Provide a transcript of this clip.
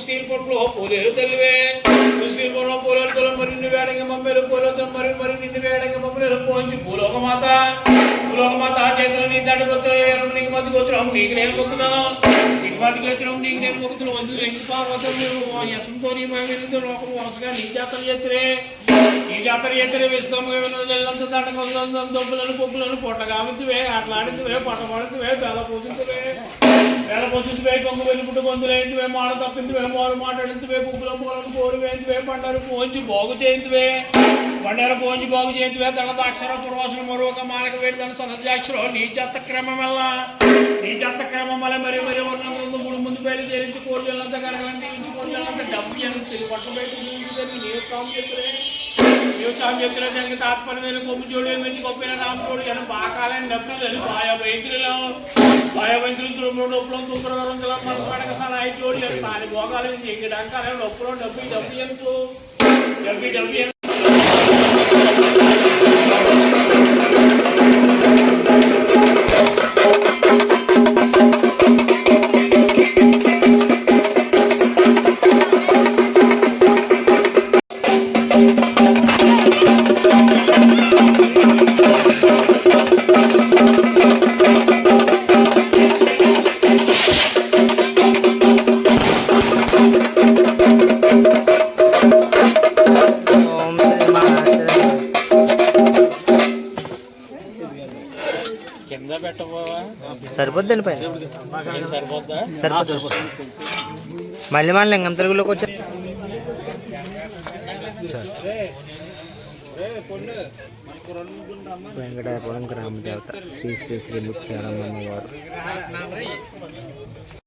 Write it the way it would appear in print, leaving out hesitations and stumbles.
steel పొట్లు పోలేరు తెలివే steel పొలం పోలేరు తొలం మరి నిన్ను వేడంగా మమ్మీలు పోలేరు మరి మరి నిన్ను వేడంగా మమ్మీలు పోయించి భూలోకమాత చేతులు నీ చడిపోతారు నీకు మధ్యకి వచ్చినాం నీకు నేను మొక్కుతాను నీకు మధ్యకి వచ్చినాం నీకు నేను మొక్కుతున్నాం వస్తుంది ఎంకి పార్వతం యశంతో నీ మేము లోకం వరుసగా నీ జాతర చేతిరే విశ్వంత దండంగా దొబ్బులను పొబ్బులను పొట్టగామించువే ఆటలాడించువే పట్టబడుతువే వేల పోషించువే కొంగు వెళ్ళిపుట్టు గొంతులేంటివే మాట తప్పించువే మోరు మాట్లాడించువే పువ్వుల మూలను పోరు వేయించువే పంటలు పోంచి బాగు చేయించువే బండారు పోంచి బాగు చేయించువే దళదాక్షర పురవాసన మరొక మానక వేడిదన సహజాక్షరం నీ చెత్త క్రమం వల్ల మరి మరి వర్ణం ముందు బయలు చేరించి కోళ్ళంతా కరగలని తీయించి కోళ్ళంతా డబ్బు తిరిగి పట్టు బయట నీవు చాలు చెప్తున్నా దానికి తాత్పర్యమైన కొమ్ము చూడు మంచి గొప్పైన నామ చూడు అని బాకాలని డబ్బులు భయభయంతులు నొప్పులో తుంకరంగా మనసు పడక సనాయి చూడు సాని భోగాలు డంకాలే నొప్పులో డబ్బు ఎందుకు డబ్బు సరిపోద్దండి పైన సరిపోద్ది మళ్ళీ మన లింగం తెలుగులోకి వచ్చా వెంకటాపురం గ్రామ దేవత శ్రీ శ్రీ శ్రీ ముఖ్యారమ్మ వారు